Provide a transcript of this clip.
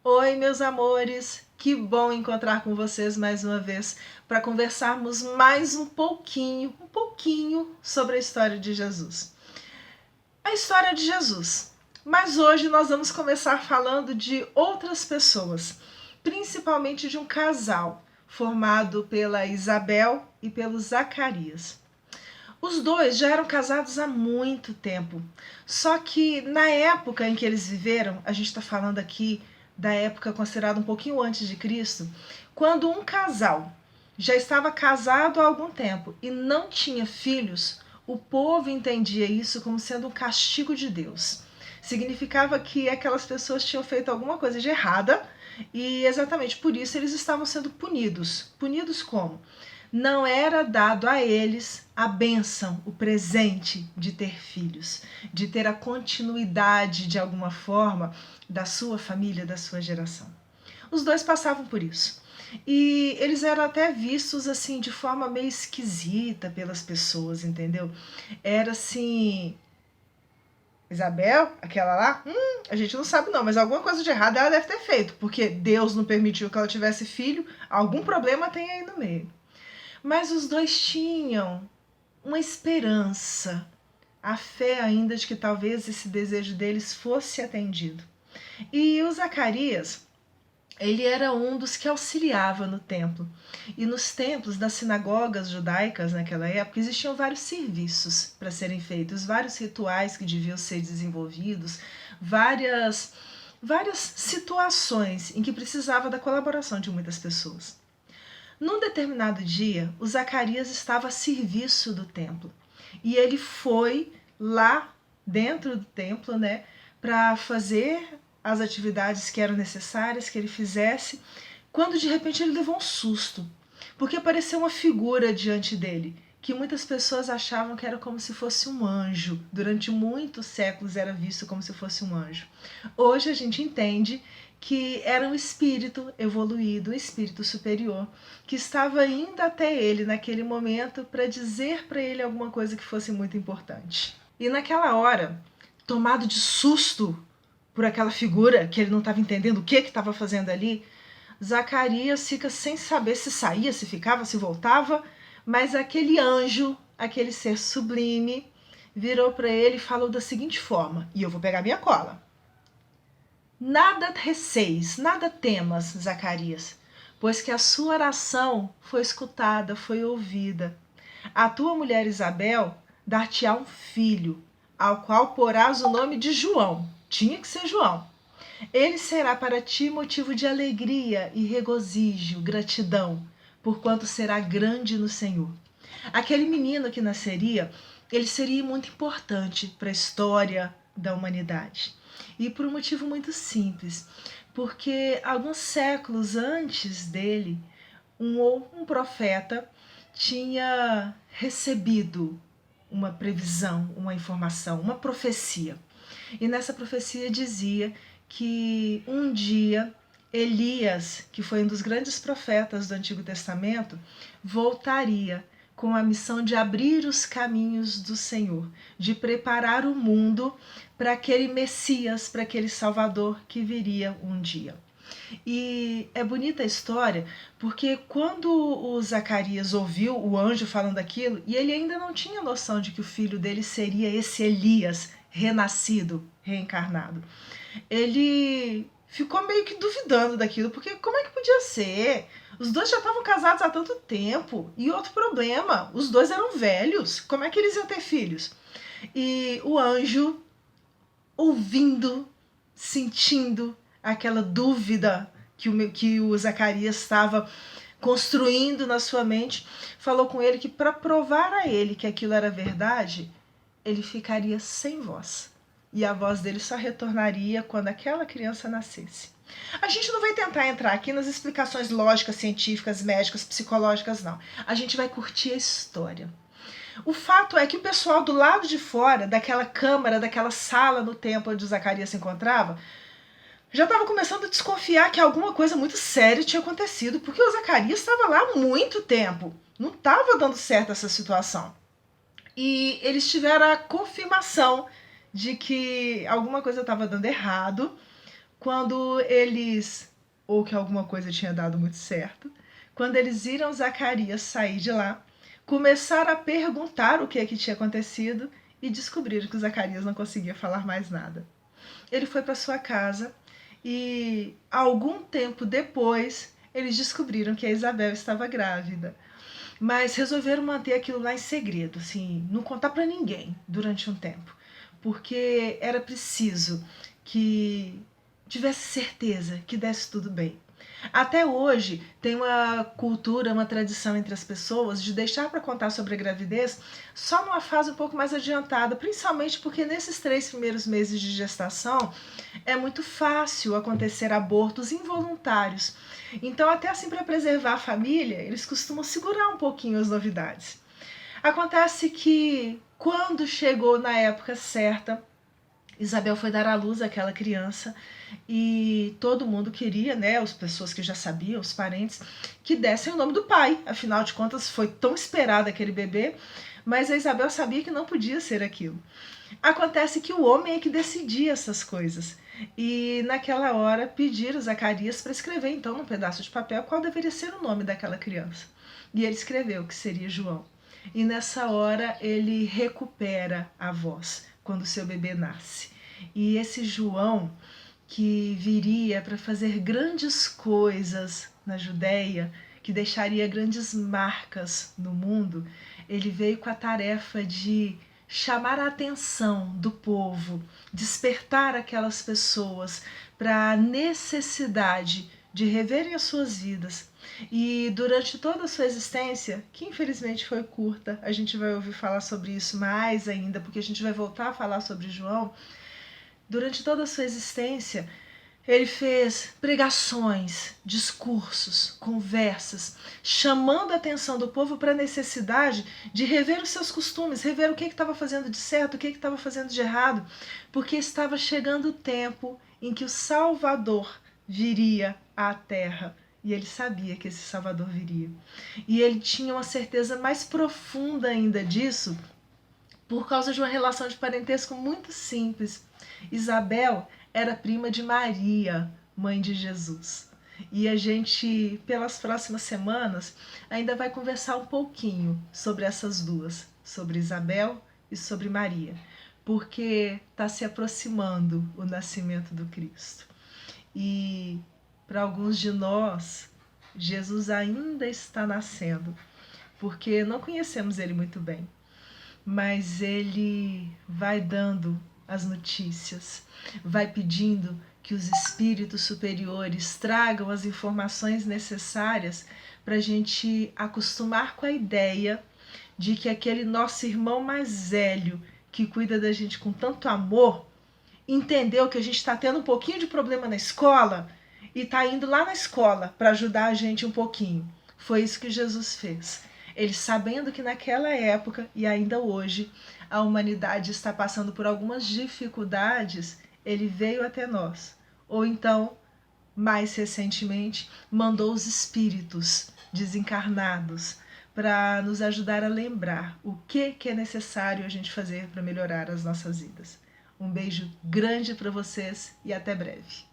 Oi, meus amores! Que bom encontrar com vocês mais uma vez para conversarmos mais um pouquinho sobre a história de Jesus. A história de Jesus. Mas hoje nós vamos começar falando de outras pessoas, principalmente de um casal formado pela Isabel e pelo Zacarias. Os dois já eram casados há muito tempo. Só que na época em que eles viveram, a gente está falando aqui da época considerada um pouquinho antes de Cristo, quando um casal já estava casado há algum tempo e não tinha filhos, o povo entendia isso como sendo um castigo de Deus. Significava que aquelas pessoas tinham feito alguma coisa de errada e exatamente por isso eles estavam sendo punidos. Punidos como? Não era dado a eles a bênção, o presente de ter filhos, de ter a continuidade de alguma forma da sua família, da sua geração. Os dois passavam por isso. E eles eram até vistos assim de forma meio esquisita pelas pessoas, entendeu? Era assim, Isabel, aquela lá, a gente não sabe não, mas alguma coisa de errado ela deve ter feito, porque Deus não permitiu que ela tivesse filho, algum problema tem aí no meio. Mas os dois tinham uma esperança, a fé ainda de que talvez esse desejo deles fosse atendido. E o Zacarias, ele era um dos que auxiliava no templo. E nos templos das sinagogas judaicas naquela época existiam vários serviços para serem feitos, vários rituais que deviam ser desenvolvidos, várias situações em que precisava da colaboração de muitas pessoas. Num determinado dia, o Zacarias estava a serviço do templo e ele foi lá dentro do templo, né, para fazer as atividades que eram necessárias que ele fizesse, quando de repente ele levou um susto, porque apareceu uma figura diante dele, que muitas pessoas achavam que era como se fosse um anjo. Durante muitos séculos era visto como se fosse um anjo. Hoje a gente entende que era um espírito evoluído, um espírito superior, que estava indo até ele naquele momento para dizer para ele alguma coisa que fosse muito importante. E naquela hora, tomado de susto por aquela figura, que ele não estava entendendo o que estava fazendo ali, Zacarias fica sem saber se saía, se ficava, se voltava, mas aquele anjo, aquele ser sublime, virou para ele e falou da seguinte forma, e eu vou pegar minha cola. Nada receis, nada temas, Zacarias, pois que a sua oração foi escutada, foi ouvida. A tua mulher Isabel dar-te-á um filho, ao qual porás o nome de João. Tinha que ser João. Ele será para ti motivo de alegria e regozijo, gratidão, porquanto será grande no Senhor. Aquele menino que nasceria, ele seria muito importante para a história da humanidade. E por um motivo muito simples, porque alguns séculos antes dele, um profeta tinha recebido uma previsão, uma informação, uma profecia. E nessa profecia dizia que um dia Elias, que foi um dos grandes profetas do Antigo Testamento, voltaria com a missão de abrir os caminhos do Senhor, de preparar o mundo para aquele Messias, para aquele Salvador que viria um dia. E é bonita a história, porque quando o Zacarias ouviu o anjo falando aquilo, e ele ainda não tinha noção de que o filho dele seria esse Elias renascido, reencarnado, ele ficou meio que duvidando daquilo, porque como é que podia ser? Os dois já estavam casados há tanto tempo. E outro problema, os dois eram velhos. Como é que eles iam ter filhos? E o anjo, ouvindo, sentindo aquela dúvida que o Zacarias estava construindo na sua mente, falou com ele que para provar a ele que aquilo era verdade, ele ficaria sem voz. E a voz dele só retornaria quando aquela criança nascesse. A gente não vai tentar entrar aqui nas explicações lógicas, científicas, médicas, psicológicas, não. A gente vai curtir a história. O fato é que o pessoal do lado de fora, daquela câmara, daquela sala no templo onde o Zacarias se encontrava, já estava começando a desconfiar que alguma coisa muito séria tinha acontecido, porque o Zacarias estava lá há muito tempo. Não estava dando certo essa situação. E eles tiveram a confirmação de que alguma coisa estava dando errado, quando eles, ou que alguma coisa tinha dado muito certo, quando eles viram Zacarias sair de lá, começaram a perguntar o que é que tinha acontecido e descobriram que o Zacarias não conseguia falar mais nada. Ele foi para sua casa e algum tempo depois eles descobriram que a Isabel estava grávida. Mas resolveram manter aquilo lá em segredo, assim, não contar para ninguém durante um tempo, porque era preciso que tivesse certeza que desse tudo bem. Até hoje tem uma cultura, uma tradição entre as pessoas de deixar para contar sobre a gravidez só numa fase um pouco mais adiantada, principalmente porque nesses 3 primeiros meses de gestação é muito fácil acontecer abortos involuntários. Então, até assim, para preservar a família, eles costumam segurar um pouquinho as novidades. Acontece que, quando chegou na época certa, Isabel foi dar à luz àquela criança e todo mundo queria, né, as pessoas que já sabiam, os parentes, que dessem o nome do pai. Afinal de contas, foi tão esperado aquele bebê, mas a Isabel sabia que não podia ser aquilo. Acontece que o homem é que decidia essas coisas. E naquela hora pediram Zacarias para escrever então num pedaço de papel qual deveria ser o nome daquela criança. E ele escreveu que seria João. E nessa hora ele recupera a voz quando seu bebê nasce. E esse João, que viria para fazer grandes coisas na Judéia, que deixaria grandes marcas no mundo, ele veio com a tarefa de chamar a atenção do povo, despertar aquelas pessoas para a necessidade de reverem as suas vidas. E durante toda a sua existência, que infelizmente foi curta, a gente vai ouvir falar sobre isso mais ainda, porque a gente vai voltar a falar sobre João. Durante toda a sua existência, ele fez pregações, discursos, conversas, chamando a atenção do povo para a necessidade de rever os seus costumes, rever o que estava fazendo de certo, o que estava fazendo de errado, porque estava chegando o tempo em que o Salvador viria à Terra. E ele sabia que esse Salvador viria. E ele tinha uma certeza mais profunda ainda disso, por causa de uma relação de parentesco muito simples. Isabel era prima de Maria, mãe de Jesus. E a gente, pelas próximas semanas, ainda vai conversar um pouquinho sobre essas duas, sobre Isabel e sobre Maria, porque está se aproximando o nascimento do Cristo. E para alguns de nós, Jesus ainda está nascendo, porque não conhecemos ele muito bem, mas ele vai dando as notícias, vai pedindo que os espíritos superiores tragam as informações necessárias para a gente acostumar com a ideia de que aquele nosso irmão mais velho, que cuida da gente com tanto amor, entendeu que a gente está tendo um pouquinho de problema na escola e está indo lá na escola para ajudar a gente um pouquinho. Foi isso que Jesus fez. Ele, sabendo que naquela época e ainda hoje a humanidade está passando por algumas dificuldades, ele veio até nós. Ou então, mais recentemente, mandou os espíritos desencarnados para nos ajudar a lembrar o que é necessário a gente fazer para melhorar as nossas vidas. Um beijo grande para vocês e até breve.